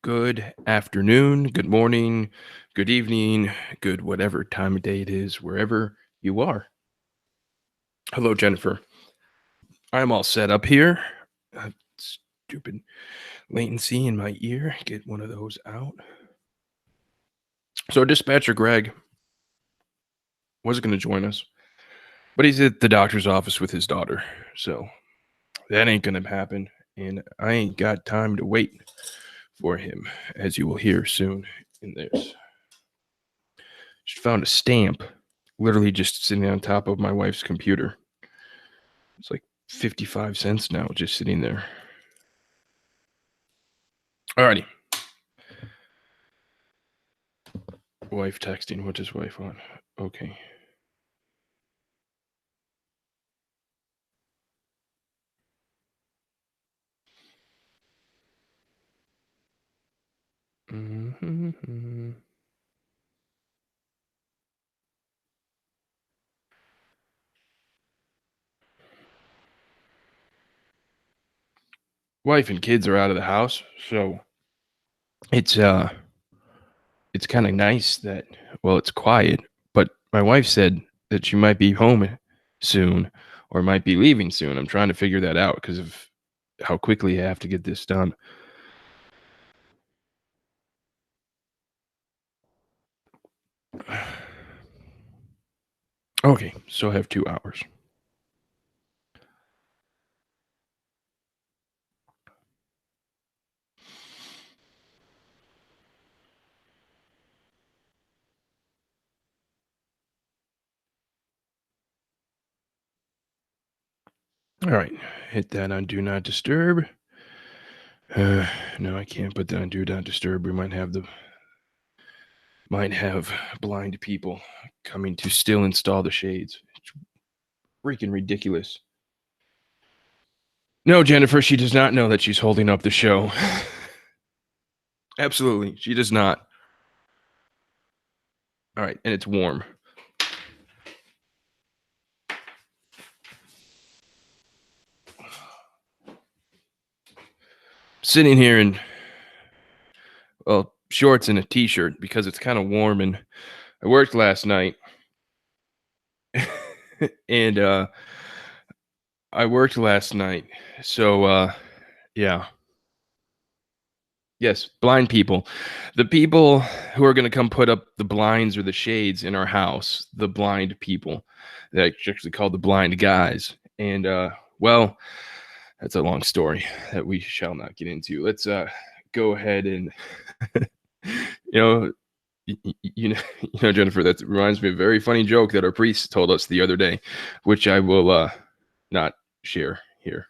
Good afternoon, good morning, good evening, good whatever time of day it is, wherever you are. Hello, Jennifer. I'm all set up here. Stupid latency in my ear. Get one of those out. So, Dispatcher Greg was going to join us, but he's at the doctor's office with his daughter. So, that ain't going to happen. And I ain't got time to wait for him, as you will hear soon in this. Just found a stamp literally just sitting on top of my wife's computer. It's like 55 cents now, just sitting there. Alrighty. Wife texting. What is wife on? Okay. Mm-hmm. Wife and kids are out of the house, so it's kind of nice that it's quiet. But my wife said that she might be home soon or might be leaving soon. I'm trying to figure that out because of how quickly I have to get this done. Okay, so I have 2 hours. All right, hit that on Do Not Disturb. No, I can't put that on Do Not Disturb. We might have blind people coming to still install the shades. It's freaking ridiculous. No, Jennifer, she does not know that she's holding up the show. Absolutely, she does not. All right, and it's warm. Sitting here in shorts and a t-shirt because it's kind of warm, and I worked last night. And I worked last night. So yeah. Yes, blind people. The people who are going to come put up the blinds or the shades in our house, the blind people. They're actually called the blind guys. And well, that's a long story that we shall not get into. Let's go ahead and you know, Jennifer, that reminds me of a very funny joke that our priest told us the other day, which I will not share here.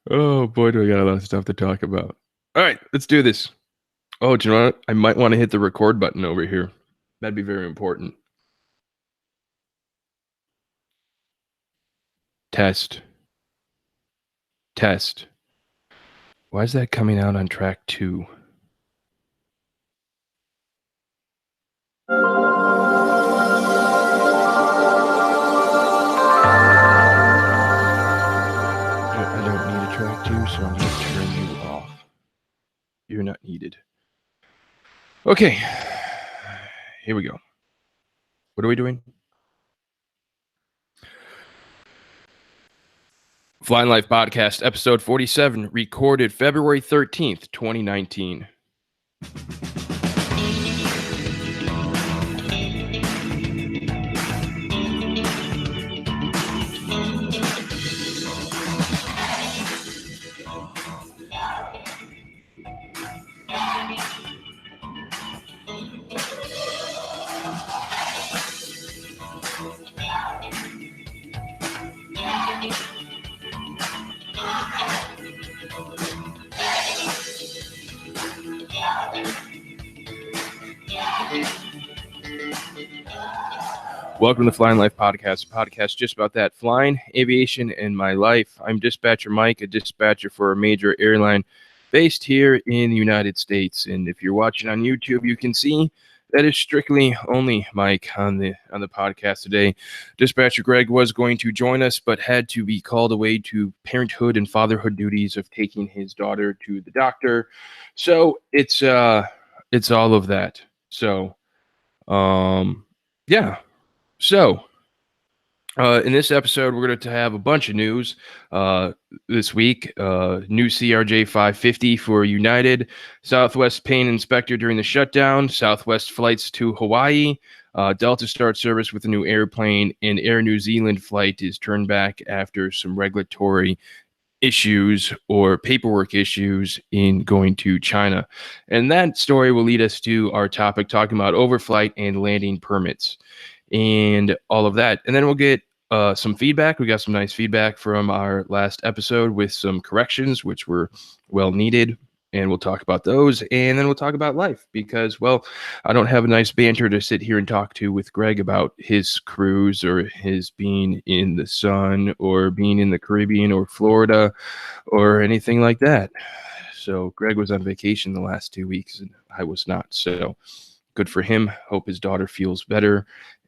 Oh boy, do I got a lot of stuff to talk about. All right, let's do this. Oh, do you know what? I might want to hit the record button over here. That'd be very important. Test. Test. Why is that coming out on track 2? I don't need a track 2, so I'm going to turn you off. You're not needed. Okay. Here we go. What are we doing? Flying Life Podcast, episode 47, recorded February 13th, 2019. Welcome to the Flying Life Podcast, a podcast just about that, flying, aviation, and my life. I'm Dispatcher Mike, a dispatcher for a major airline based here in the United States. And if you're watching on YouTube, you can see That is strictly only Mike on the podcast today. Dispatcher Greg was going to join us, but had to be called away to parenthood and fatherhood duties of taking his daughter to the doctor. So it's all of that. So yeah. So in this episode, we're going to have a bunch of news this week. New CRJ 550 for United, Southwest pain inspector during the shutdown, Southwest flights to Hawaii, Delta starts service with a new airplane, and Air New Zealand flight is turned back after some regulatory issues or paperwork issues in going to China. And that story will lead us to our topic talking about overflight and landing permits and all of that. And then we'll get some feedback. We got some nice feedback from our last episode with some corrections, which were well needed. And we'll talk about those. And then we'll talk about life because, well, I don't have a nice banter to sit here and talk to with Greg about his cruise or his being in the sun or being in the Caribbean or Florida or anything like that. So Greg was on vacation the last 2 weeks and I was not. So good for him. Hope his daughter feels better.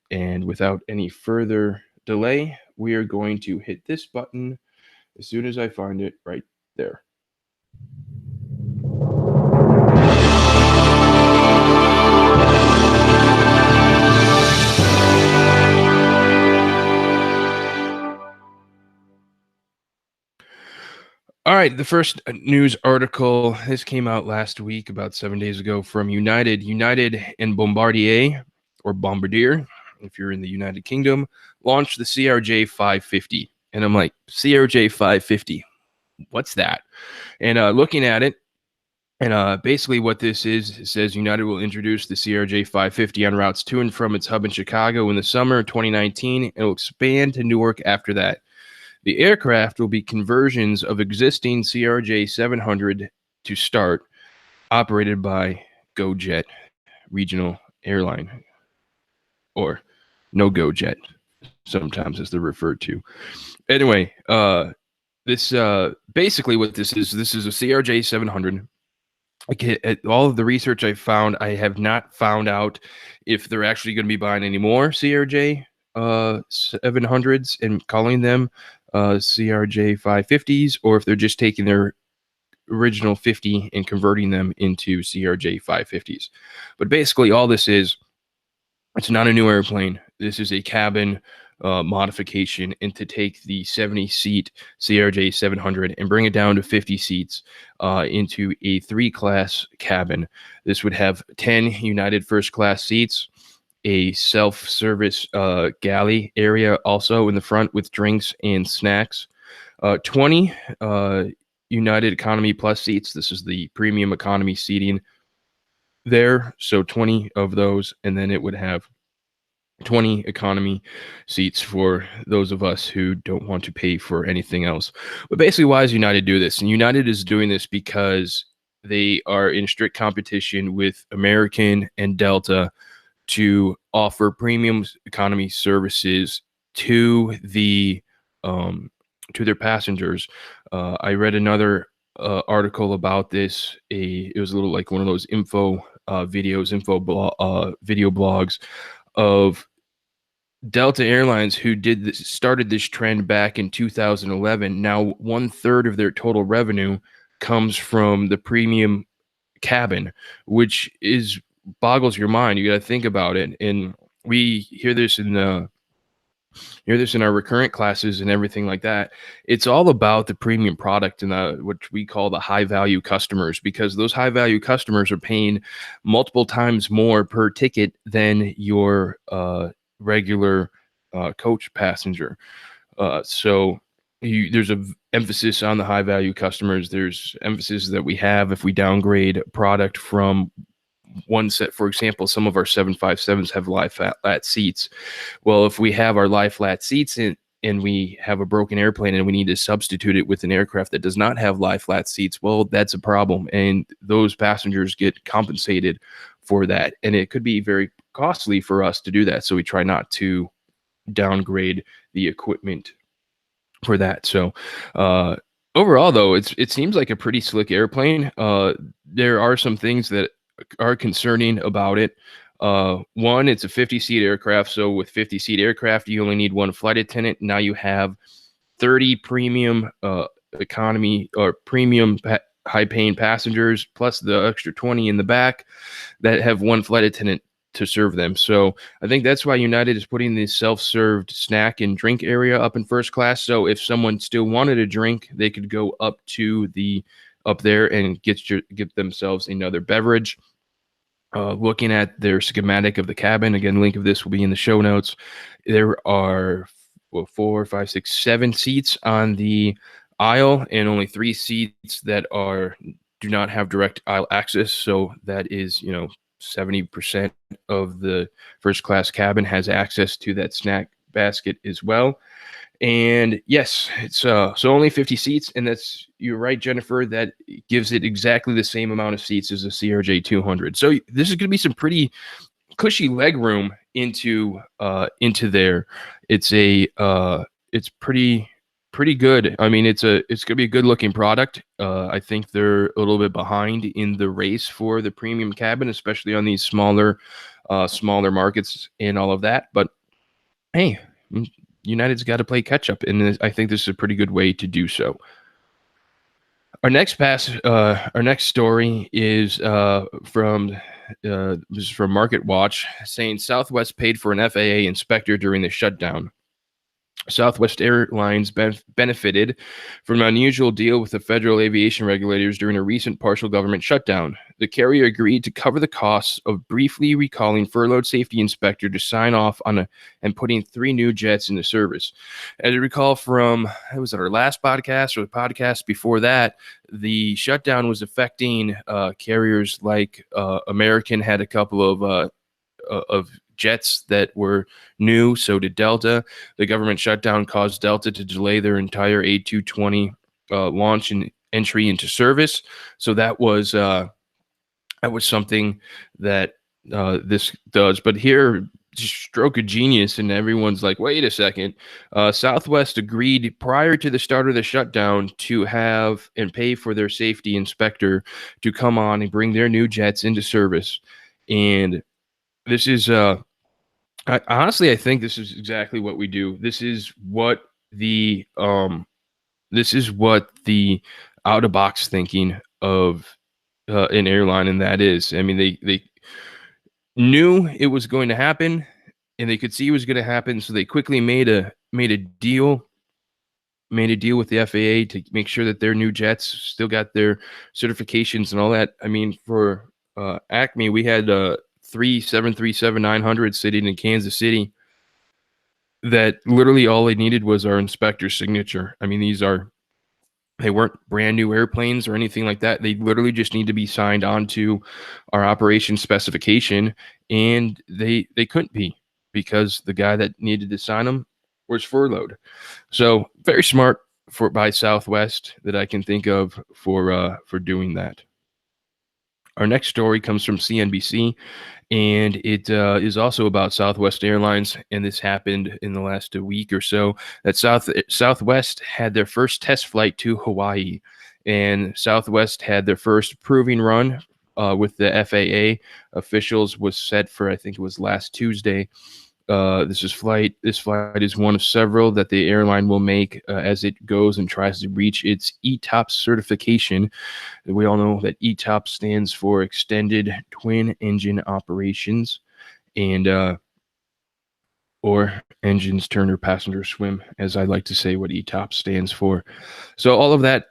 And without any further delay, we are going to hit this button as soon as I find it right there. All right, the first news article, this came out last week, about 7 days ago, from United. United and Bombardier, or Bombardier, if you're in the United Kingdom, launched the CRJ 550. And I'm like, CRJ 550, what's that? And looking at it, and basically what this is, it says United will introduce the CRJ 550 on routes to and from its hub in Chicago in the summer of 2019, and will expand to Newark after that. The aircraft will be conversions of existing CRJ 700 to start, operated by GoJet Regional Airline, or No GoJet, sometimes as they're referred to. Anyway, this basically what this is a CRJ 700. All of the research I found, I have not found out if they're actually going to be buying any more CRJ 700s and calling them CRJ 550s, or if they're just taking their original 50 and converting them into CRJ 550s. But basically, all this is, it's not a new airplane. This is a cabin modification, and to take the 70-seat CRJ 700 and bring it down to 50 seats into a 3-class cabin. This would have 10 United first class seats, a self-service galley area also in the front with drinks and snacks, 20 United Economy Plus seats. This is the premium economy seating there. So 20 of those, and then it would have 20 economy seats for those of us who don't want to pay for anything else. But basically, why does United do this? And United is doing this because they are in strict competition with American and Delta to offer premium economy services to their passengers. I read another article about this. It was a little like one of those video blogs of Delta Airlines, who started this trend back in 2011. Now 1/3 of their total revenue comes from the premium cabin, which boggles your mind. You got to think about it. And we hear this in our recurrent classes and everything like that. It's all about the premium product and what we call the high value customers, because those high value customers are paying multiple times more per ticket than your regular coach passenger. So there's a emphasis on the high value customers. There's emphasis that we have if we downgrade product from one set. For example, some of our 757s have lie flat seats. Well, if we have our lie flat seats and we have a broken airplane and we need to substitute it with an aircraft that does not have lie flat seats, well, that's a problem. And those passengers get compensated for that. And it could be very costly for us to do that. So we try not to downgrade the equipment for that. So overall, though, it seems like a pretty slick airplane. There are some things that are concerning about it. One, it's a 50-seat aircraft. So with 50-seat aircraft, you only need one flight attendant. Now you have 30 premium economy or premium high-paying passengers, plus the extra 20 in the back that have one flight attendant to serve them. So I think that's why United is putting the self-served snack and drink area up in first class. So if someone still wanted a drink, they could go up there and get themselves another beverage. Looking at their schematic of the cabin, again, link of this will be in the show notes. There are 4, 5, 6, 7 seats on the aisle, and only 3 seats that do not have direct aisle access. So that is, 70% of the first class cabin has access to that snack basket as well. And yes, it's so only 50 seats, and you're right, Jennifer, that gives it exactly the same amount of seats as a CRJ 200. So this is going to be some pretty cushy leg room into there. It's pretty good. I mean, it's going to be a good looking product. I think they're a little bit behind in the race for the premium cabin, especially on these smaller markets and all of that. But hey, United's got to play catch up, and I think this is a pretty good way to do so. Our next story is from Market Watch, saying Southwest paid for an FAA inspector during the shutdown. Southwest Airlines benefited from an unusual deal with the federal aviation regulators during a recent partial government shutdown. The carrier agreed to cover the costs of briefly recalling furloughed safety inspector to sign off on and putting 3 new jets into service. As you recall from, was it our last podcast or the podcast before that, the shutdown was affecting carriers like American had a couple of jets that were new. So did Delta. The government shutdown caused Delta to delay their entire A220 launch and entry into service. So that was something that this does. But here, stroke of genius, and everyone's like, wait a second. Southwest agreed prior to the start of the shutdown to have and pay for their safety inspector to come on and bring their new jets into service. And this is honestly, I think this is exactly what we do. This is what the out of box thinking of an airline, and that is, I mean, they knew it was going to happen, and they could see it was going to happen, so they quickly made a deal with the FAA to make sure that their new jets still got their certifications and all that. I mean, for Acme, we had 3 737-900s sitting in Kansas City that literally all they needed was our inspector's signature. I mean, they weren't brand new airplanes or anything like that. They literally just need to be signed onto our operation specification, and they couldn't be because the guy that needed to sign them was furloughed. So very smart by Southwest that I can think of for doing that. Our next story comes from CNBC, and it is also about Southwest Airlines, and this happened in the last week or so, that Southwest had their first test flight to Hawaii, and Southwest had their first proving run with the FAA officials was set for, I think it was last Tuesday. This flight is one of several that the airline will make as it goes and tries to reach its ETOPS certification. We all know that ETOPS stands for Extended Twin Engine Operations, and or Engines Turn or Passenger Swim, as I like to say what ETOPS stands for. So all of that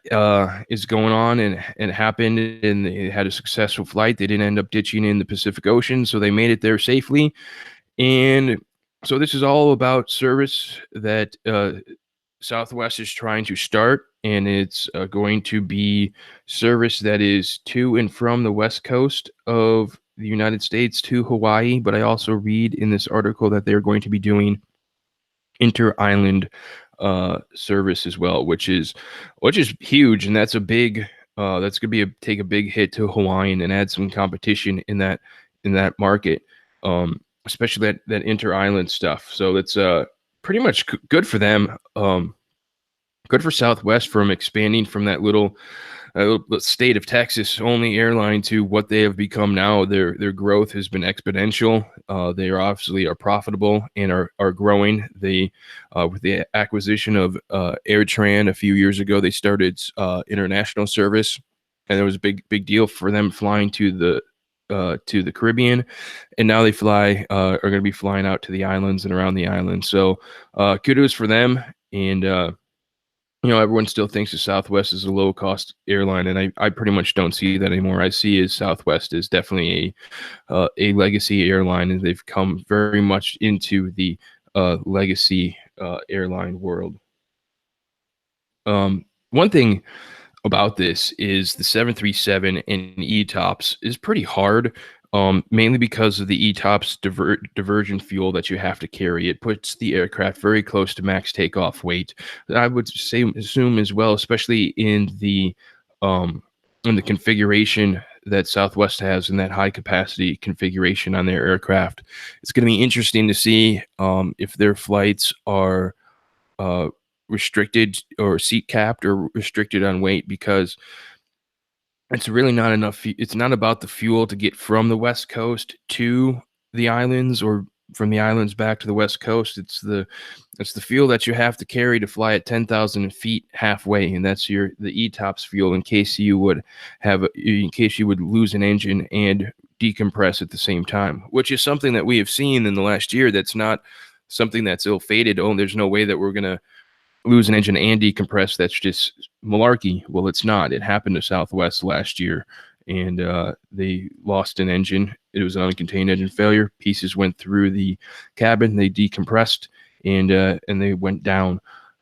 is going on and happened, and they had a successful flight. They didn't end up ditching in the Pacific Ocean, so they made it there safely. And so this is all about service that Southwest is trying to start, and it's going to be service that is to and from the West Coast of the United States to Hawaii. But I also read in this article that they're going to be doing inter-island service as well, which is huge, and that's a big that's going to take a big hit to Hawaiian and add some competition in that market. Especially that inter-island stuff. So it's pretty much good for them. Good for Southwest from expanding from that little the state of Texas only airline to what they have become now. Their growth has been exponential. They are obviously are profitable and are growing. They with the acquisition of AirTran a few years ago, they started international service, and it was a big deal for them flying to the Caribbean, and now they are going to be flying out to the islands and around the island. So kudos for them. And everyone still thinks that Southwest is a low cost airline, and I pretty much don't see that anymore. I see as Southwest is definitely a legacy airline, and they've come very much into the legacy airline world. One thing about this is the 737 and ETOPS is pretty hard, mainly because of the ETOPS diversion fuel that you have to carry. It puts the aircraft very close to max takeoff weight. I would assume as well, especially in the configuration that Southwest has in that high capacity configuration on their aircraft. It's going to be interesting to see if their flights are uh, restricted or seat capped or restricted on weight, because it's really not enough. It's not about the fuel to get from the West Coast to the islands or from the islands back to the West Coast. It's the fuel that you have to carry to fly at 10,000 feet halfway, and that's the ETOPS fuel in case you would lose an engine and decompress at the same time, which is something that we have seen in the last year. That's not something that's ill-fated. Oh, there's no way that we're gonna lose an engine and decompress. That's just malarkey. Well, it's not. It happened to Southwest last year, and they lost an engine. It was an uncontained engine failure. Pieces went through the cabin. They decompressed, and they went down.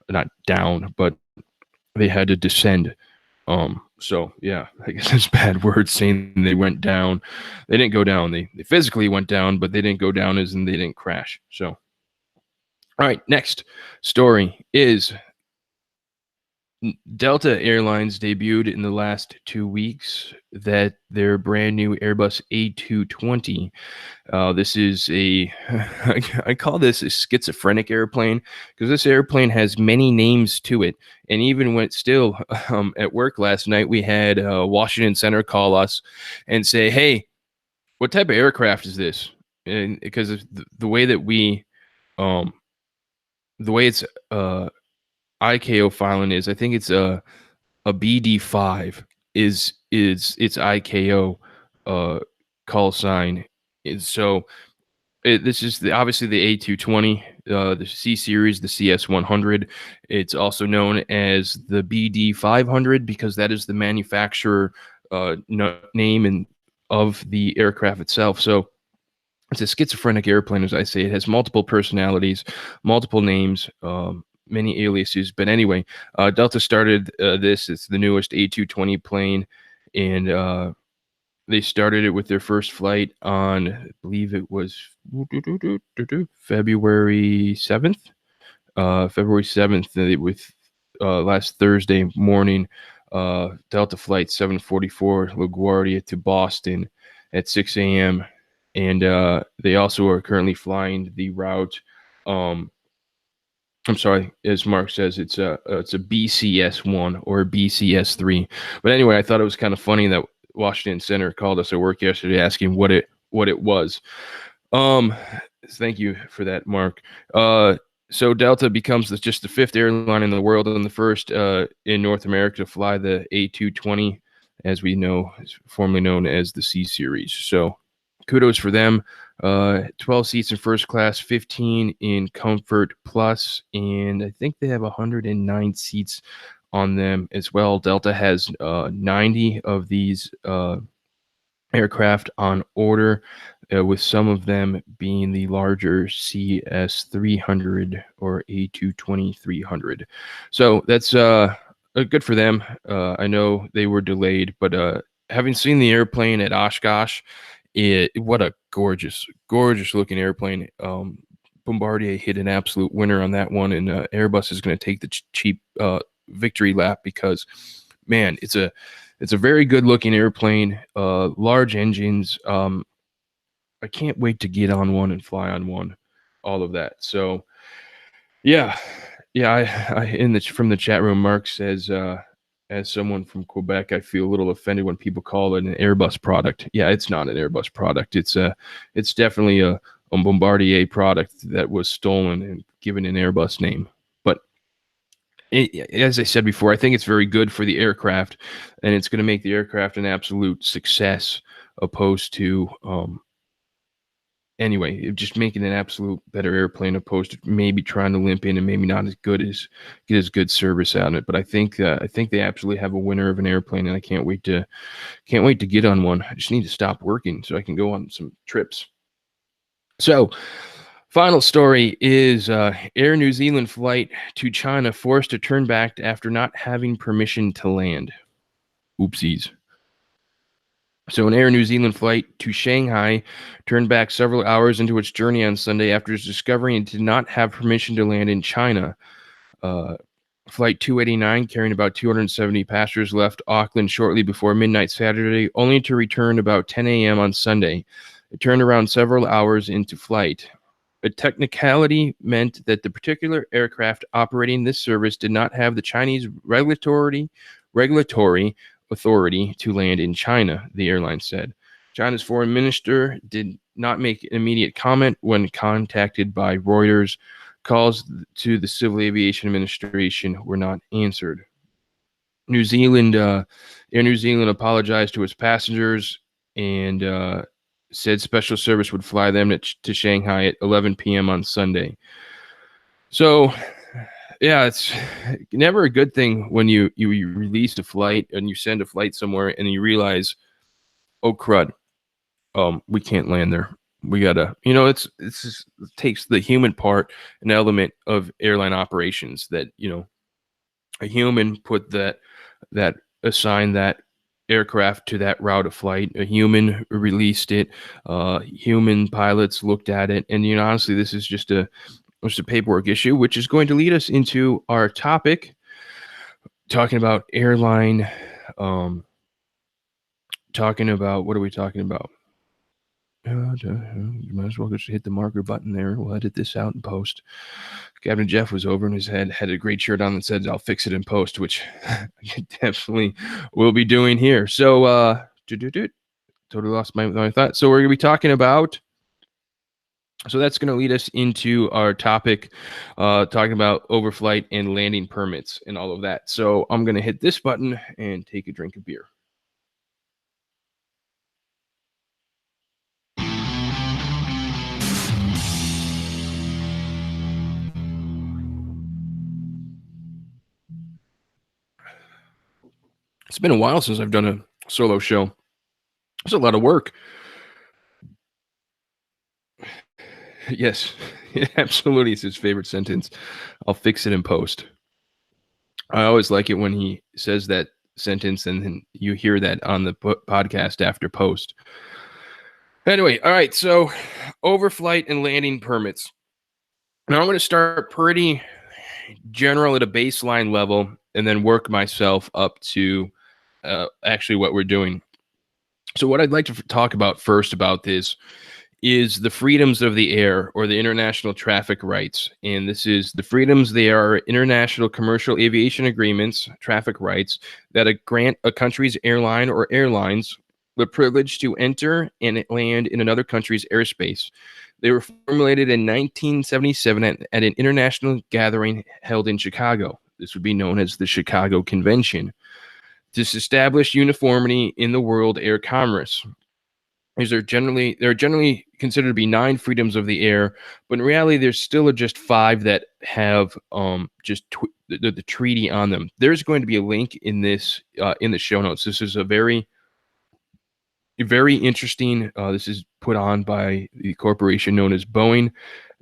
Not down, but they had to descend. So yeah, I guess it's bad words saying they went down. They didn't go down. They physically went down, but they didn't go down as in they didn't crash. So all right, next story is Delta Airlines debuted in the last 2 weeks that their brand new Airbus A220. This is I call this a schizophrenic airplane, because this airplane has many names to it. And even when still at work last night, we had Washington Center call us and say, "Hey, what type of aircraft is this?" And because of the way that um, the way it's ICAO filing is, I think it's a BD5 is its ICAO call sign. And so this is obviously the A220, the C series, the CS100. It's also known as the BD500 because that is the manufacturer name and of the aircraft itself. So it's a schizophrenic airplane, as I say. It has multiple personalities, multiple names, many aliases. But anyway, Delta started this. It's the newest A220 plane, and they started it with their first flight on, I believe it was February 7th. February 7th, with last Thursday morning, Delta flight 744 LaGuardia to Boston at 6 a.m. And they also are currently flying the route. I'm sorry, as Mark says, it's a BCS1 or a BCS3. But anyway, I thought it was kind of funny that Washington Center called us at work yesterday asking what it was. Thank you for that, Mark. So Delta becomes just the fifth airline in the world and the first in North America to fly the A220, as we know, is formerly known as the C series. So kudos for them. 12 seats in first class, 15 in comfort plus, and I think they have 109 seats on them as well. Delta has 90 of these aircraft on order, with some of them being the larger CS300 or A220-300. So that's good for them. I know they were delayed, but having seen the airplane at Oshkosh, what a gorgeous looking airplane. Bombardier hit an absolute winner on that one, and Airbus is going to take the cheap victory lap because, man, it's a very good looking airplane. Large engines. I can't wait to get on one and fly on one. All of that. So, yeah. I from the chat room, Mark says as someone from Quebec, I feel a little offended when people call it an Airbus product. Yeah, it's not an Airbus product. It's definitely a Bombardier product that was stolen and given an Airbus name. But as I said before, I think it's very good for the aircraft, and it's going to make the aircraft an absolute success, opposed to anyway, just making an absolute better airplane, opposed to maybe trying to limp in and maybe not as good as get as good service out of it. But I think they absolutely have a winner of an airplane, and I can't wait to get on one. I just need to stop working so I can go on some trips. So, final story is Air New Zealand flight to China forced to turn back after not having permission to land. Oopsies. So, an Air New Zealand flight to Shanghai turned back several hours into its journey on Sunday after discovering it did not have permission to land in China. Uh, Flight 289, carrying about 270 passengers, left Auckland shortly before midnight Saturday, only to return about 10 a.m. on Sunday. It turned around several hours into flight. A technicality meant that the particular aircraft operating this service did not have the Chinese regulatory authority to land in China, the airline said. China's foreign minister did not make an immediate comment when contacted by Reuters. Calls to the Civil Aviation Administration were not answered. Air New Zealand apologized to its passengers and said special service would fly them to Shanghai at 11 p.m. on Sunday. So, yeah, it's never a good thing when you release a flight and you send a flight somewhere and you realize, oh crud, we can't land there. We gotta, it's just, it takes the human part, an element of airline operations that, a human put that assigned that aircraft to that route of flight. A human released it. Human pilots looked at it, and honestly, this is just a paperwork issue, which is going to lead us into our topic, talking about airline. Talking about what are we talking about? You might as well just hit the marker button there. We'll edit this out in post. Captain Jeff was over in his head, had a great shirt on that said, I'll fix it in post, which I definitely will be doing here. So, totally lost my thought. So we're going to be talking about, so that's going to lead us into our topic, talking about overflight and landing permits and all of that. So I'm going to hit this button and take a drink of beer. It's been a while since I've done a solo show. It's a lot of work. Yes, absolutely. It's his favorite sentence. I'll fix it in post. I always like it when he says that sentence and then you hear that on the podcast after post. Anyway, all right. So, overflight and landing permits. Now, I'm going to start pretty general at a baseline level and then work myself up to actually what we're doing. So what I'd like to talk about first about this is the freedoms of the air, or the international traffic rights. And this is the freedoms. They are international commercial aviation agreements, traffic rights, that grant a country's airline or airlines the privilege to enter and land in another country's airspace. They were formulated in 1977 at an international gathering held in Chicago. This would be known as the Chicago Convention. To establish uniformity in the world air commerce. They're generally considered to be 9 freedoms of the air, but in reality, there's still just 5 that have the treaty on them. There's going to be a link in this in the show notes. This is a very interesting. This is put on by the corporation known as Boeing,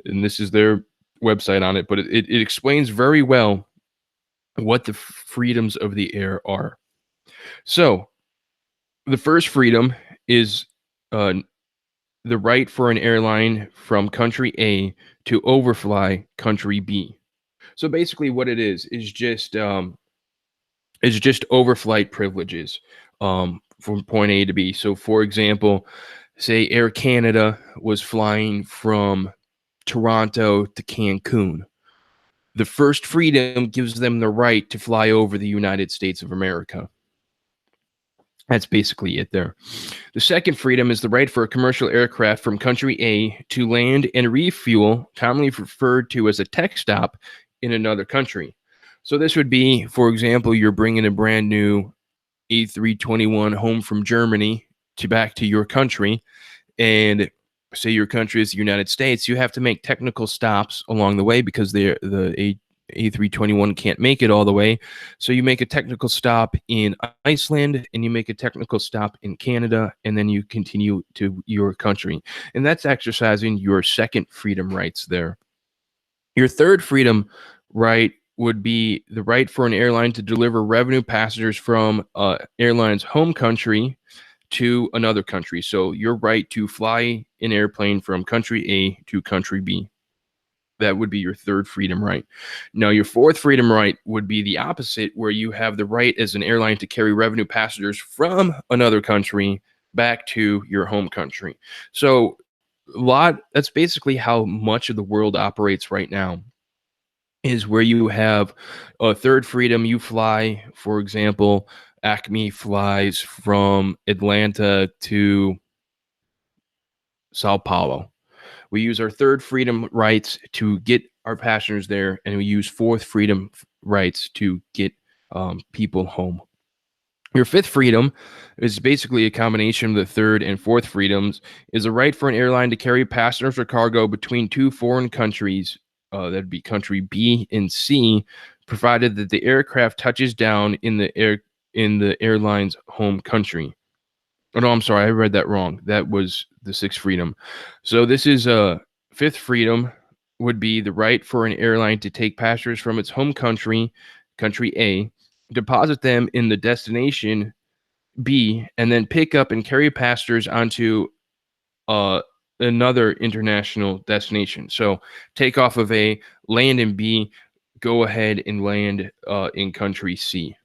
and this is their website on it. But it explains very well what the freedoms of the air are. So, the first freedom is the right for an airline from country A to overfly country B. So basically, what it is just overflight privileges from point A to B. So, for example, say Air Canada was flying from Toronto to Cancun. The first freedom gives them the right to fly over the United States of America. That's basically it there. The second freedom is the right for a commercial aircraft from country A to land and refuel, commonly referred to as a tech stop, in another country. So this would be, for example, you're bringing a brand new A321 home from Germany to back to your country, and say your country is the United States, you have to make technical stops along the way because the A321 can't make it all the way. So you make a technical stop in Iceland and you make a technical stop in Canada, and then you continue to your country. And that's exercising your second freedom rights there. Your third freedom right would be the right for an airline to deliver revenue passengers from airline's home country to another country. So your right to fly an airplane from country A to country B. That would be your third freedom right. Now, your fourth freedom right would be the opposite, where you have the right as an airline to carry revenue passengers from another country back to your home country. So, that's basically how much of the world operates right now, is where you have a third freedom. You fly, for example, Acme flies from Atlanta to Sao Paulo. We use our third freedom rights to get our passengers there, and we use fourth freedom rights to get people home. Your fifth freedom is basically a combination of the third and fourth freedoms, is a right for an airline to carry passengers or cargo between two foreign countries, that'd be country B and C, provided that the aircraft touches down in the airline's home country. Oh, no, I'm sorry, I read that wrong. That was the sixth freedom. So this is fifth freedom would be the right for an airline to take passengers from its home country, country A, deposit them in the destination B, and then pick up and carry passengers onto uh, another international destination. So take off of A, land in B, go ahead and land in country C.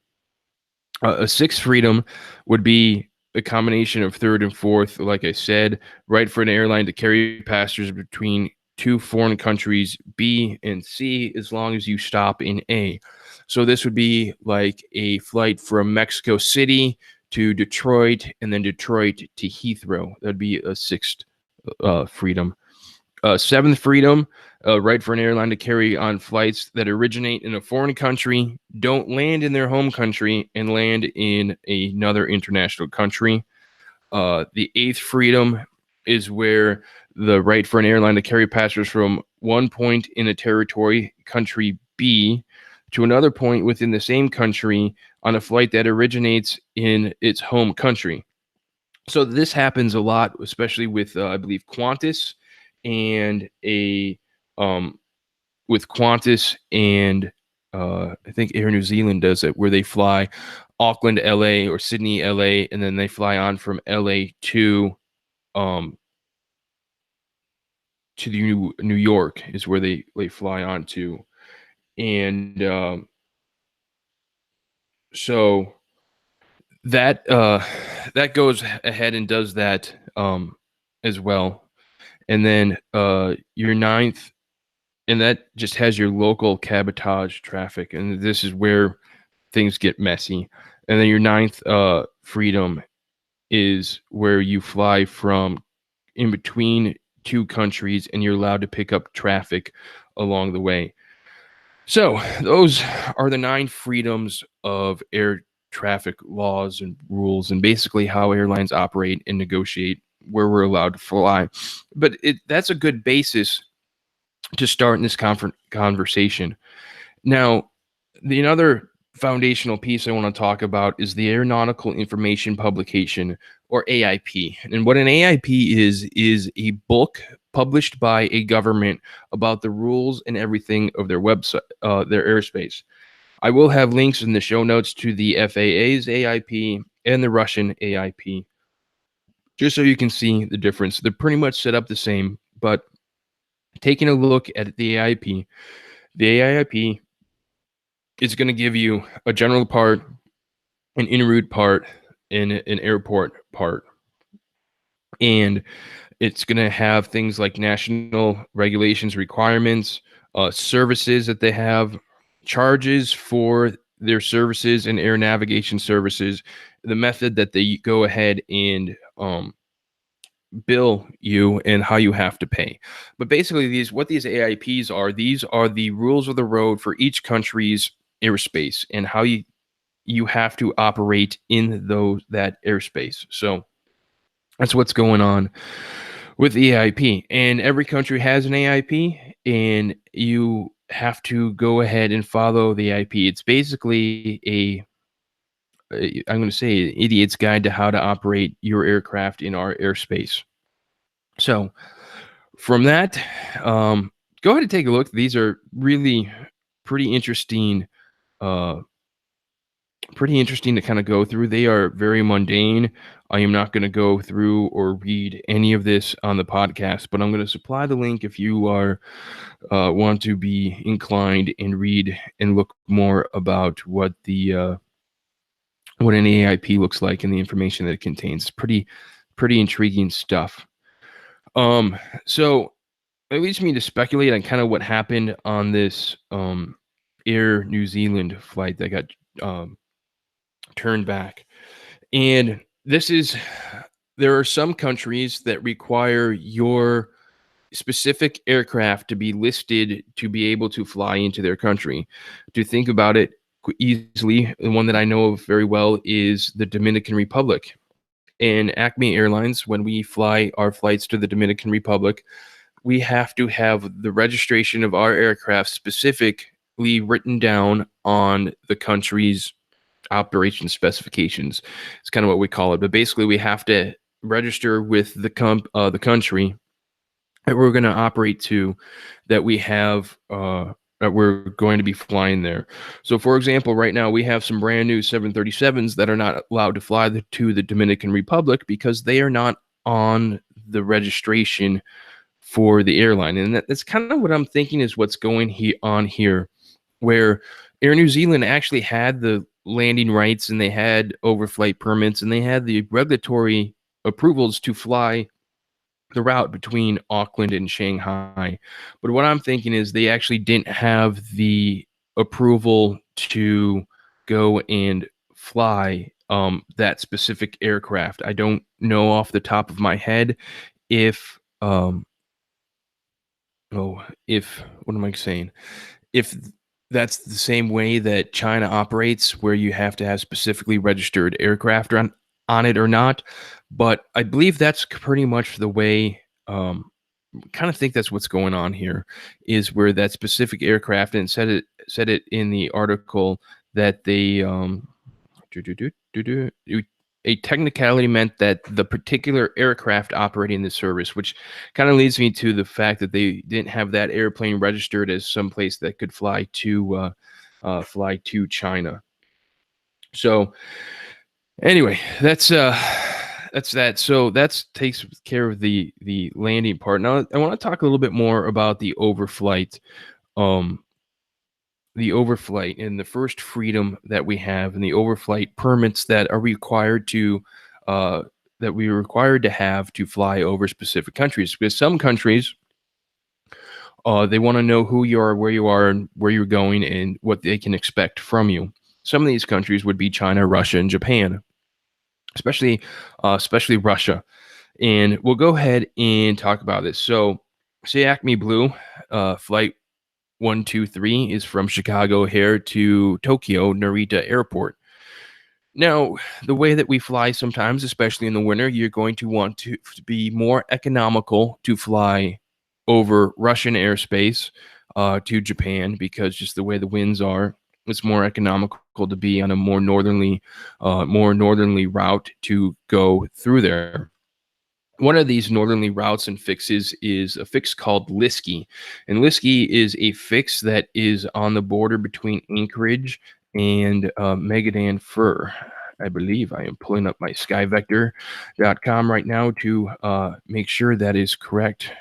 A sixth freedom would be a combination of third and fourth. Like I said, right for an airline to carry passengers between two foreign countries, B and C, as long as you stop in A. So this would be like a flight from Mexico City to Detroit, and then Detroit to Heathrow. That'd be a sixth freedom. Seventh freedom, right for an airline to carry on flights that originate in a foreign country, don't land in their home country, and land in another international country. The eighth freedom is where the right for an airline to carry passengers from one point in a territory, country B, to another point within the same country on a flight that originates in its home country. So this happens a lot, especially with, I believe, Qantas and with Qantas and I think Air New Zealand does it, where they fly Auckland, LA, or Sydney, LA, and then they fly on from LA to New York is where they fly on to, and so that that goes ahead and does that as well. And then your ninth, and that just has your local cabotage traffic, and this is where things get messy. And then your ninth freedom is where you fly from in between two countries, and you're allowed to pick up traffic along the way. So those are the 9 freedoms of air traffic laws and rules, and basically how airlines operate and negotiate where we're allowed to fly. But that's a good basis to start in this conversation. Now, the other foundational piece I want to talk about is the Aeronautical Information Publication, or AIP. And what an AIP is a book published by a government about the rules and everything of their website, their airspace. I will have links in the show notes to the FAA's AIP and the Russian AIP, just so you can see the difference. They're pretty much set up the same, but taking a look at the AIP is going to give you a general part, an en route part, and an airport part. And it's going to have things like national regulations, requirements, services that they have, charges for their services and air navigation services, the method that they go ahead and bill you and how you have to pay. But basically, these AIPs are, these are the rules of the road for each country's airspace and how you have to operate in that airspace. So that's what's going on with the AIP. And every country has an AIP, and you have to go ahead and follow the AIP. It's basically I'm going to say, an idiot's guide to how to operate your aircraft in our airspace. So from that, go ahead and take a look. These are really pretty interesting, uh, pretty interesting to kind of go through. They are very mundane. I am not going to go through or read any of this on the podcast, but I'm going to supply the link if you are want to be inclined and read and look more about what an AIP looks like and the information that it contains. Pretty intriguing stuff. So it leads me to speculate on kind of what happened on this Air New Zealand flight that got um, turned back. And there are some countries that require your specific aircraft to be listed to be able to fly into their country. To think about it easily, the one that I know of very well is the Dominican Republic. And Acme Airlines, when we fly our flights to the Dominican Republic, we have to have the registration of our aircraft specifically written down on the country's operation specifications. It's kind of what we call it, but basically we have to register with the country that we're going to operate to, that we have that we're going to be flying there. So, for example, right now we have some brand new 737s that are not allowed to fly to the Dominican Republic because they are not on the registration for the airline. And that's kind of what I'm thinking is what's going on here, where Air New Zealand actually had the landing rights and they had overflight permits and they had the regulatory approvals to fly the route between Auckland and Shanghai. But what I'm thinking is they actually didn't have the approval to go and fly that specific aircraft. I don't know off the top of my head if if what am I saying? If that's the same way that China operates, where you have to have specifically registered aircraft on it or not. But I believe that's pretty much the way. Kind of think that's what's going on here, is where that specific aircraft, and said it in the article that they do, do, do, do, do, a technicality meant that the particular aircraft operating the service, which kind of leads me to the fact that they didn't have that airplane registered as someplace that could fly to China. So anyway, that's that. So that's takes care of the landing part. Now I want to talk a little bit more about um, the overflight and the first freedom that we have, and the overflight permits that are required to that we are required to have to fly over specific countries. Because some countries, they want to know who you are, where you are, and where you're going, and what they can expect from you. Some of these countries would be China, Russia, and Japan, especially Russia. And we'll go ahead and talk about this. So, say Acme Blue, flight 123 is from Chicago here to Tokyo Narita Airport. Now, the way that we fly sometimes, especially in the winter, you're going to want to be more economical to fly over Russian airspace to Japan, because just the way the winds are, it's more economical to be on a more northerly route to go through there. One of these northerly routes and fixes is a fix called Liski. And Liski is a fix that is on the border between Anchorage and Magadan Fur. I believe I am pulling up my skyvector.com right now to make sure that is correct.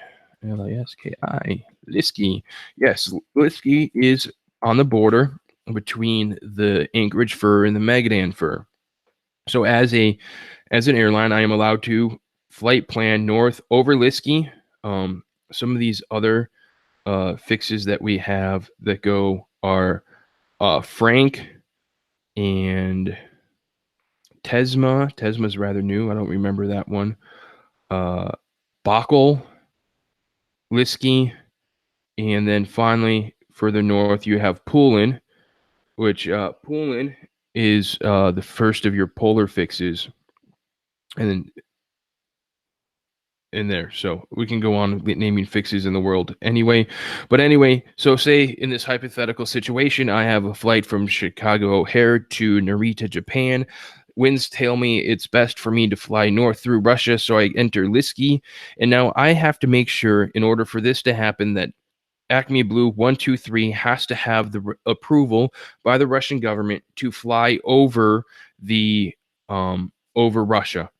Liski. Liski. Yes, Liski is on the border between the Anchorage Fur and the Magadan Fur. So as an airline, I am allowed to flight plan north over Liski. Some of these other fixes that we have that go are Frank and Tesma. Tesma's rather new. I don't remember that one. Uh, Bockel, Liskey, and then finally further north you have Poulin, which Poulin is the first of your polar fixes, and then in there. So we can go on naming fixes in the world anyway. But anyway, so say in this hypothetical situation, I have a flight from Chicago O'Hare to Narita, Japan. Winds tell me it's best for me to fly north through Russia, so I enter Liski. And now I have to make sure, in order for this to happen, that Acme Blue 123 has to have the approval by the Russian government to fly over the over Russia.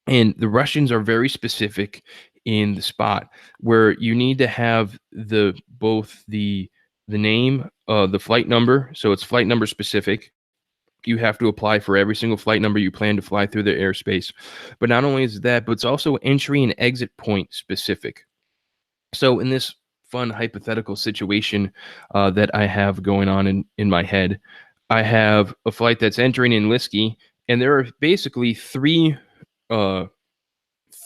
And the Russians are very specific in the spot where you need to have both the name, the flight number, so it's flight number specific. You have to apply for every single flight number you plan to fly through the airspace. But not only is that, but it's also entry and exit point specific. So in this fun hypothetical situation that I have going on in my head, I have a flight that's entering in Liski, and there are basically uh,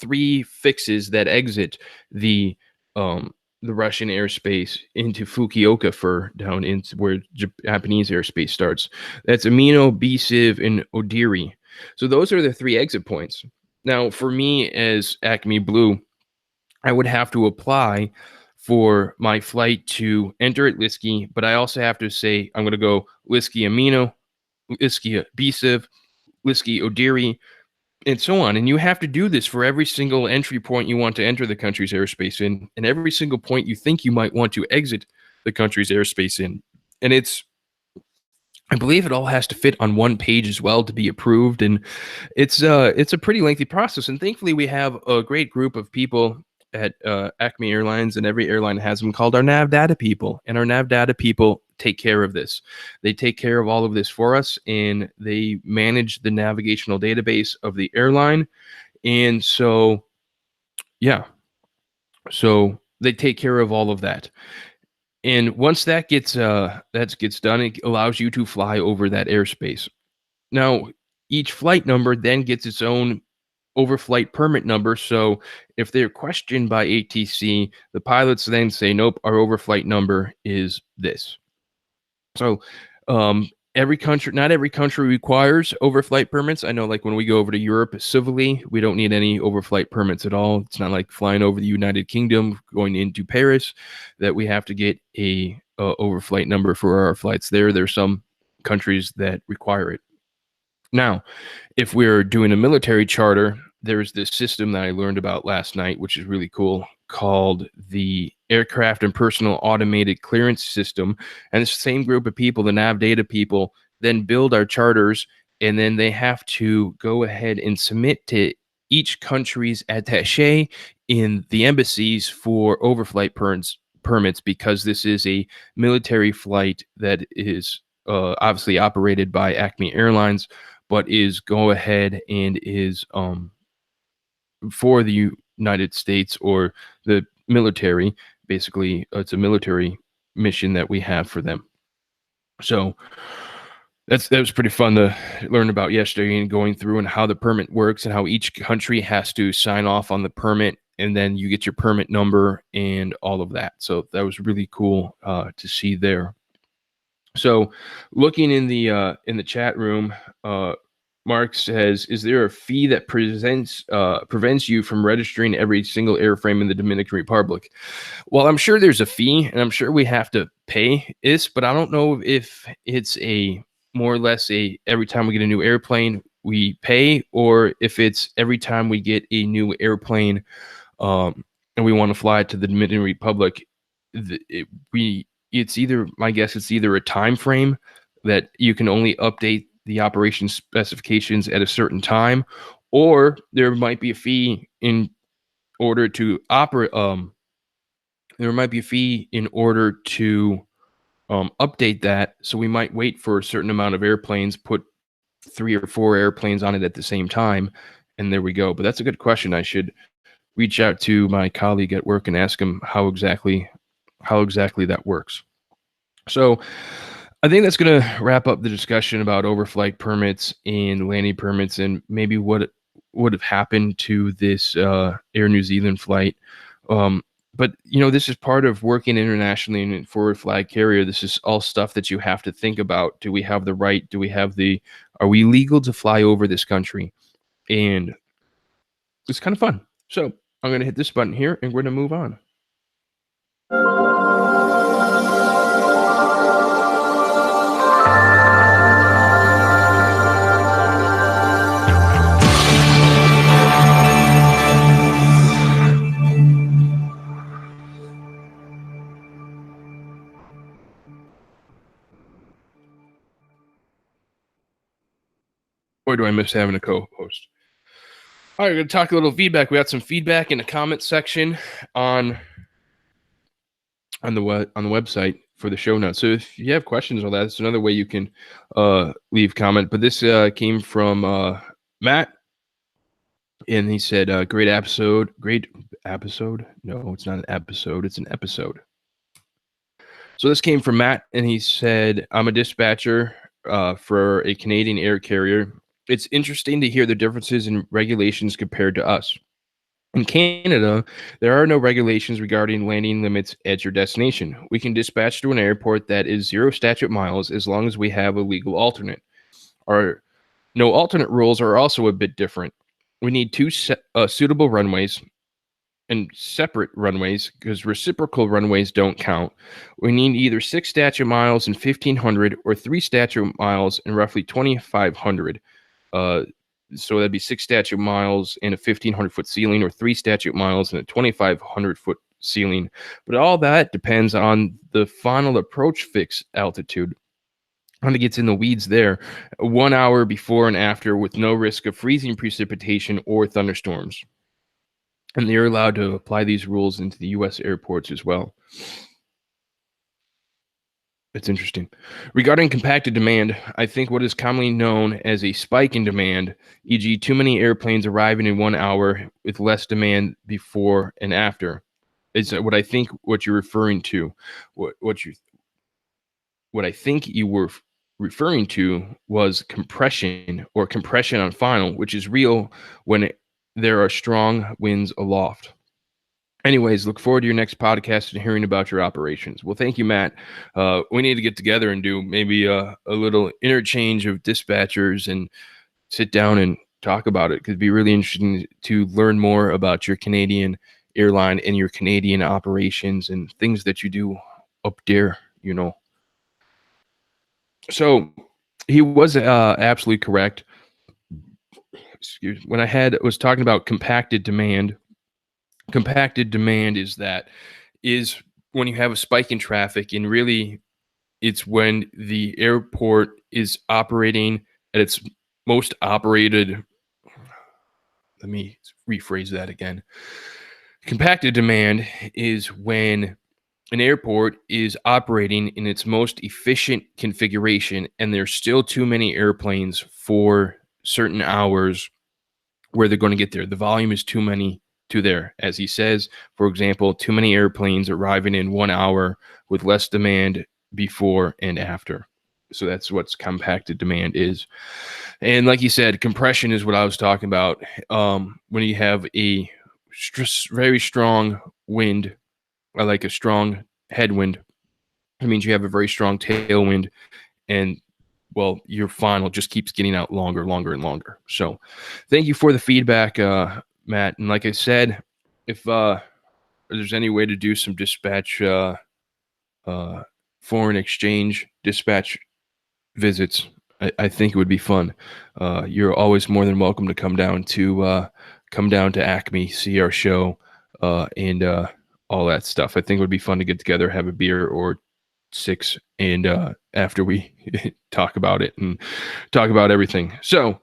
three fixes that exit the Russian airspace into Fukuoka for down into where Japanese airspace starts. That's Amino, Bisiv, and Odiri. So those are the three exit points. Now, for me as Acme Blue, I would have to apply for my flight to enter at Liski, but I also have to say I'm going to go Liski Amino, Liski Bisiv, Liski Odiri, and so on. And you have to do this for every single entry point you want to enter the country's airspace in, and every single point you think you might want to exit the country's airspace in. And I believe it all has to fit on one page as well to be approved, and it's a pretty lengthy process. And thankfully, we have a great group of people at Acme Airlines, and every airline has them, called our Nav Data people. And our Nav Data people take care of this. They take care of all of this for us, and they manage the navigational database of the airline. And so, yeah, so they take care of all of that. And once that gets done, it allows you to fly over that airspace. Now, each flight number then gets its own overflight permit number. So if they're questioned by ATC, the pilots then say, nope, our overflight number is this. So not every country requires overflight permits. I know, like when we go over to Europe civilly, we don't need any overflight permits at all. It's not like flying over the United Kingdom, going into Paris, that we have to get a overflight number for our flights there. There's some countries that require it. Now, if we're doing a military charter, there's this system that I learned about last night, which is really cool, called the Aircraft and Personal Automated Clearance System. And the same group of people, the Nav Data people, then build our charters, and then they have to go ahead and submit to each country's attaché in the embassies for overflight permits, because this is a military flight that is obviously operated by Acme Airlines, but is go ahead and is for the United States or the military. Basically, it's a military mission that we have for them. So that was pretty fun to learn about yesterday, and going through and how the permit works and how each country has to sign off on the permit, and then you get your permit number and all of that. So that was really cool to see there. So looking in the chat room, Mark says, is there a fee that prevents you from registering every single airframe in the Dominican Republic? Well, I'm sure there's a fee, and I'm sure we have to pay this, but I don't know if it's a more or less a every time we get a new airplane we pay, or if it's every time we get a new airplane and we want to fly it to the Dominican Republic. It's either, my guess, it's either a time frame that you can only update the operation specifications at a certain time, or there might be a fee in order to operate. There might be a fee in order to update that. So we might wait for a certain amount of airplanes, put 3 or 4 airplanes on it at the same time, and there we go. But that's a good question. I should reach out to my colleague at work and ask him how exactly how exactly that works. So I think that's going to wrap up the discussion about overflight permits and landing permits and maybe what would have happened to this Air New Zealand flight. Um, but this is part of working internationally in a forward flag carrier. This is all stuff that you have to think about. Do we have the right? Are we legal to fly over this country? And it's kind of fun. So I'm going to hit this button here and we're going to move on. Boy, do I miss having a co-host. All right, we're going to talk a little feedback. We got some feedback in the comment section on the website for the show notes. So if you have questions on that, it's another way you can leave comment. But this came from Matt, and he said, "Great episode. Great episode. No, it's not an episode. It's an episode." So this came from Matt, and he said, "I'm a dispatcher for a Canadian air carrier. It's interesting to hear the differences in regulations compared to us. In Canada, there are no regulations regarding landing limits at your destination. We can dispatch to an airport that is 0 statute miles as long as we have a legal alternate. Our no alternate rules are also a bit different. We need two suitable runways and separate runways because reciprocal runways don't count. We need either 6 statute miles and 1,500 or 3 statute miles and roughly 2,500. So that'd be 6 statute miles and a 1,500-foot ceiling, or 3 statute miles and a 2,500-foot ceiling. But all that depends on the final approach fix altitude. Kind of gets in the weeds there. 1 hour before and after with no risk of freezing precipitation or thunderstorms. And they're allowed to apply these rules into the U.S. airports as well. It's interesting. Regarding compacted demand, I think what is commonly known as a spike in demand, e.g., too many airplanes arriving in 1 hour with less demand before and after, is what I think what you're referring to. What I think you were referring to was compression or compression on final, which is real when there are strong winds aloft. Anyways, look forward to your next podcast and hearing about your operations. Well, thank you, Matt. We need to get together and do maybe a little interchange of dispatchers and sit down and talk about it. It'd be really interesting to learn more about your Canadian airline and your Canadian operations and things that you do up there, So he was absolutely correct. When I was talking about compacted demand is when you have a spike in traffic, and really it's when the airport is operating at its most operated. Let me rephrase that again. Compacted demand is when an airport is operating in its most efficient configuration and there's still too many airplanes for certain hours where they're going to get there. The volume is too many to there. As he says, for example, too many airplanes arriving in 1 hour with less demand before and after. So that's what compacted demand is. And like you said, compression is what I was talking about. When you have a very strong wind, or like a strong headwind, it means you have a very strong tailwind, and well, your final just keeps getting out longer and longer. So thank you for the feedback, Matt. And like I said, if there's any way to do some dispatch, foreign exchange dispatch visits, I think it would be fun. You're always more than welcome to come down to Acme, see our show, and all that stuff. I think it would be fun to get together, have a beer or 6, and after we talk about it and talk about everything. So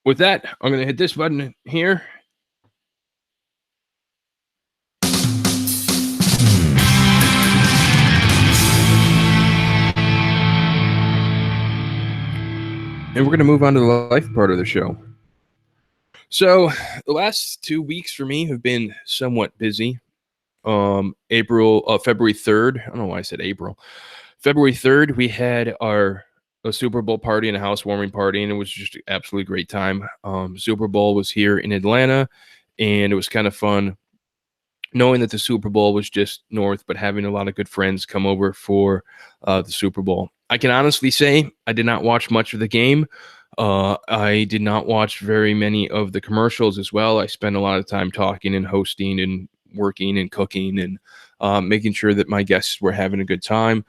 with that, I'm going to hit this button here. And we're going to move on to the life part of the show. So the last 2 weeks for me have been somewhat busy. February 3rd. I don't know why I said April. February 3rd, we had our a Super Bowl party and a housewarming party, and it was just an absolutely great time. Super Bowl was here in Atlanta, and it was kind of fun knowing that the Super Bowl was just north, but having a lot of good friends come over for the Super Bowl. I can honestly say I did not watch much of the game. I did not watch very many of the commercials as well. I spent a lot of time talking and hosting and working and cooking and making sure that my guests were having a good time.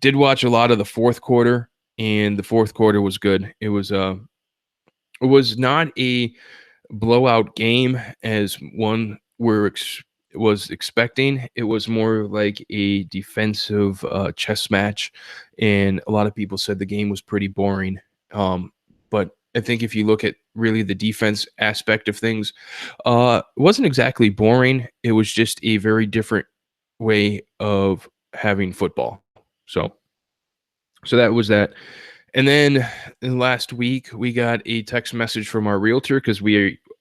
Did watch a lot of the fourth quarter, and the fourth quarter was good. It was not a blowout game as one was expecting. It was more like a defensive chess match, and a lot of people said the game was pretty boring. But I think if you look at really the defense aspect of things, it wasn't exactly boring. It was just a very different way of having football. So that was that. And then last week, we got a text message from our realtor because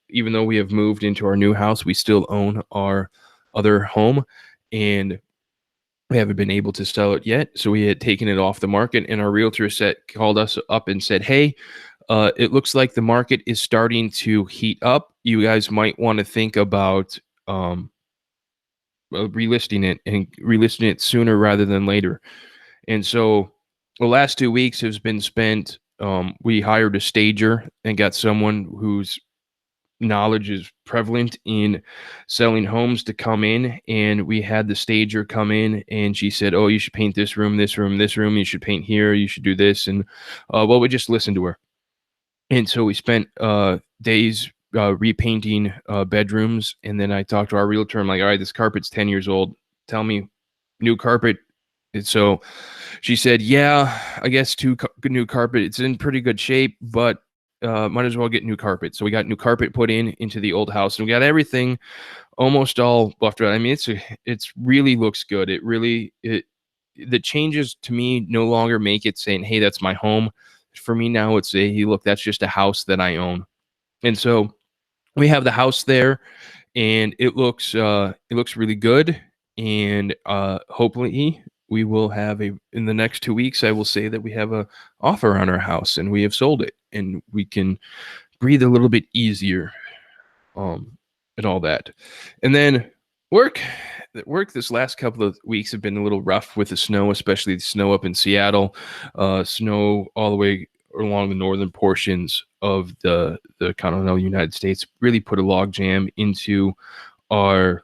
even though we have moved into our new house, we still own our other home and we haven't been able to sell it yet. So we had taken it off the market, and our realtor called us up and said, "Hey, it looks like the market is starting to heat up. You guys might want to think about relisting it sooner rather than later." And so the last 2 weeks has been spent. We hired a stager and got someone whose knowledge is prevalent in selling homes to come in. And we had the stager come in, and she said, "Oh, you should paint this room, this room, this room. You should paint here. You should do this." And well, we just listened to her. And so we spent days repainting bedrooms. And then I talked to our realtor. I'm like, "All right, this carpet's 10 years old. Tell me, new carpet." And so she said, "Yeah, I guess new carpet. It's in pretty good shape, but might as well get new carpet." So we got new carpet put into the old house, and we got everything almost all buffed out. I mean, it's really looks good. The changes to me no longer make it saying, "Hey, that's my home." For me now, it's a, "Hey, look, that's just a house that I own." And so we have the house there, and it looks really good. And hopefully we will have in the next 2 weeks, I will say that we have a offer on our house and we have sold it, and we can breathe a little bit easier, um and all that. And then work work this last couple of weeks have been a little rough with the snow, especially the snow up in Seattle. Snow all the way along the northern portions of the continental United States really put a log jam into our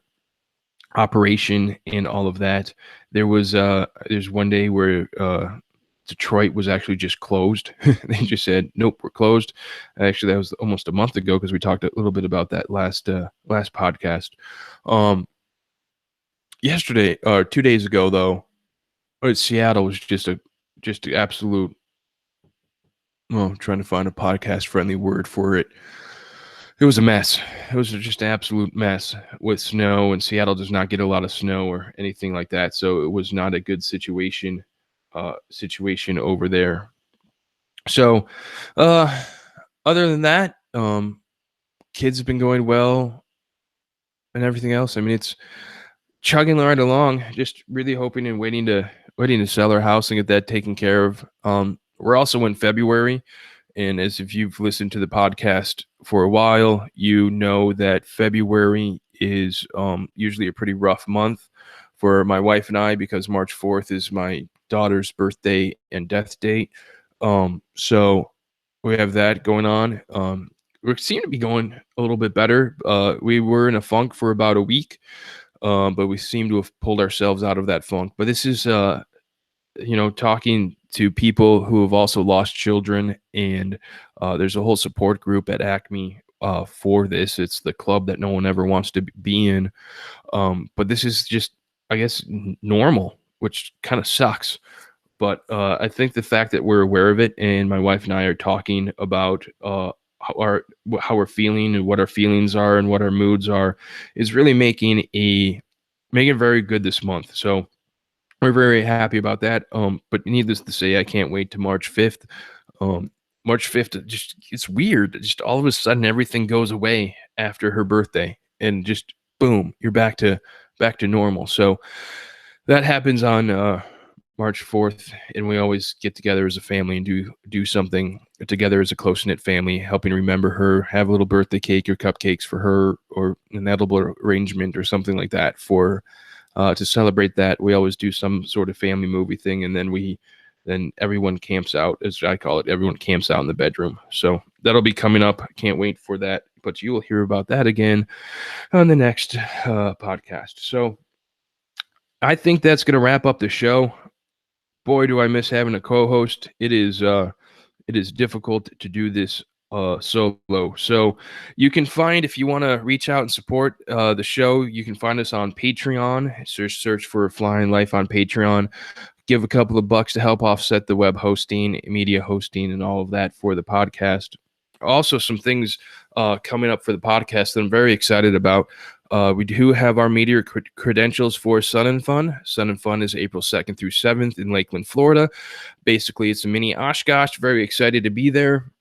operation and all of that. There's one day where Detroit was actually just closed. They just said, "Nope, we're closed." Actually, that was almost a month ago because we talked a little bit about that last podcast. Um, Yesterday or 2 days ago, though, Seattle was just an absolute. Well, I'm trying to find a podcast friendly word for it. It was a mess. It was just an absolute mess with snow, and Seattle does not get a lot of snow or anything like that. So it was not a good situation over there. So, uh, other than that, kids have been going well and everything else. I mean, it's chugging right along, just really hoping and waiting to sell our house and get that taken care of. We're also in February, and as if you've listened to the podcast for a while, you know that February is usually a pretty rough month for my wife and I because March 4th is my daughter's birthday and death date. So we have that going on. We seem to be going a little bit better. We were in a funk for about a week, but we seem to have pulled ourselves out of that funk. But this is, talking to people who have also lost children, and there's a whole support group at Acme for this. It's the club that no one ever wants to be in. But this is just, I guess, normal, which kind of sucks. But I think the fact that we're aware of it, and my wife and I are talking about how we're feeling and what our feelings are and what our moods are, is really making it very good this month. So we're very happy about that. But needless to say, I can't wait to March 5th. March 5th, just it's weird. Just all of a sudden, everything goes away after her birthday, and just boom, you're back to normal. So that happens on March 4th, and we always get together as a family and do something together as a close knit family, helping remember her, have a little birthday cake or cupcakes for her, or an edible arrangement or something like that for to celebrate that. We always do some sort of family movie thing, and then everyone camps out, as I call it. Everyone camps out in the bedroom. So that'll be coming up. Can't wait for that. But you will hear about that again on the next podcast. So I think that's going to wrap up the show. Boy, do I miss having a co-host. It is difficult to do this solo. So you can find, if you want to reach out and support the show, you can find us on Patreon. Search for Flying Life on Patreon. Give a couple of bucks to help offset the web hosting, media hosting, and all of that for the podcast. Also, some things coming up for the podcast that I'm very excited about. We do have our media credentials for Sun and Fun. Sun and Fun is April 2nd through 7th in Lakeland, Florida. Basically, it's a mini Oshkosh. Very excited to be there.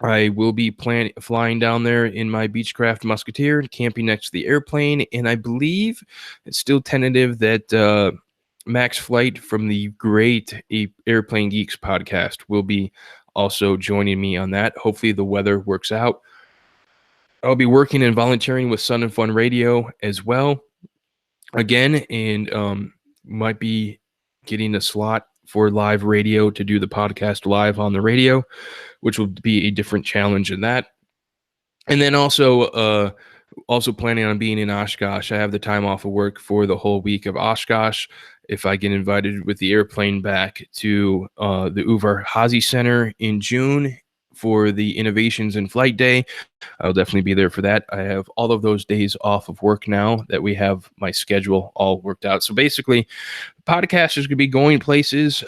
I will be flying down there in my Beechcraft Musketeer, camping next to the airplane, and I believe it's still tentative that Max Flight from the great Airplane Geeks podcast will be also joining me on that. Hopefully the weather works out. I'll be working and volunteering with Sun and Fun Radio as well again, and might be getting a slot for live radio to do the podcast live on the radio, which will be a different challenge in that. And then also planning on being in Oshkosh. I have the time off of work for the whole week of Oshkosh. If I get invited with the airplane back to the Uvar Hazy Center in June for the Innovations in Flight Day, I'll definitely be there for that. I have all of those days off of work now that we have my schedule all worked out. So basically, podcast is going to be going places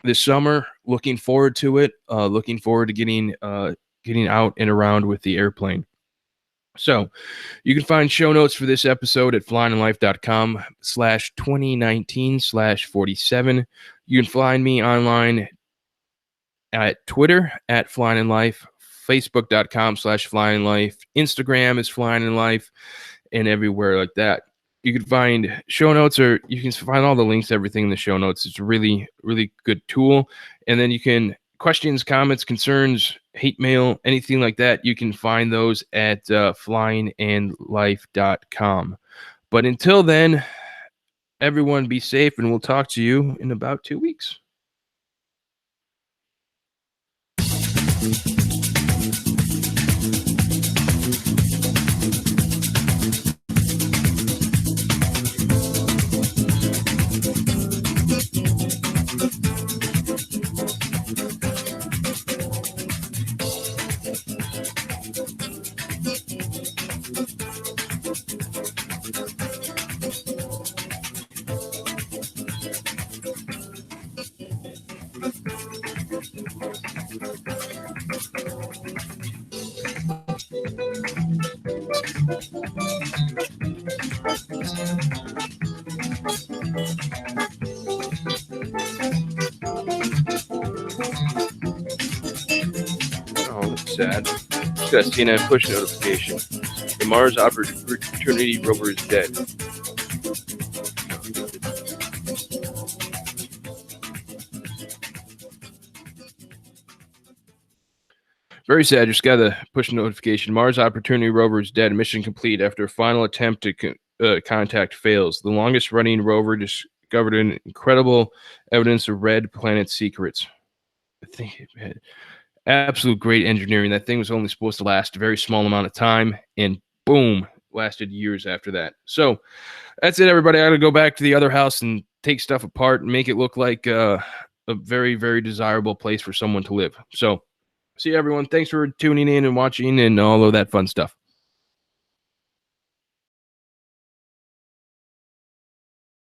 this summer. Looking forward to it. Looking forward to getting out and around with the airplane. So you can find show notes for this episode at flyinglife.com/2019/47. You can find me online at Twitter at Flying in Life, Facebook.com/Flying Life, Instagram is Flying in Life, and everywhere like that. You can find show notes, or you can find all the links, everything in the show notes. It's a really, really good tool. And then you can questions, comments, concerns, hate mail, anything like that. You can find those at flyingandlife.com. But until then, everyone be safe, and we'll talk to you in about 2 weeks. Oh, that's sad. Just got a CNN push notification. The Mars Opportunity rover is dead. Very sad. Just got a push notification. Mars Opportunity rover is dead. Mission complete after a final attempt to contact fails. The longest-running rover discovered an incredible evidence of red planet secrets. I think it had absolute great engineering. That thing was only supposed to last a very small amount of time, and boom, lasted years after that. So that's it, everybody. I got to go back to the other house and take stuff apart and make it look like a very, very desirable place for someone to live. So see you, everyone. Thanks for tuning in and watching and all of that fun stuff.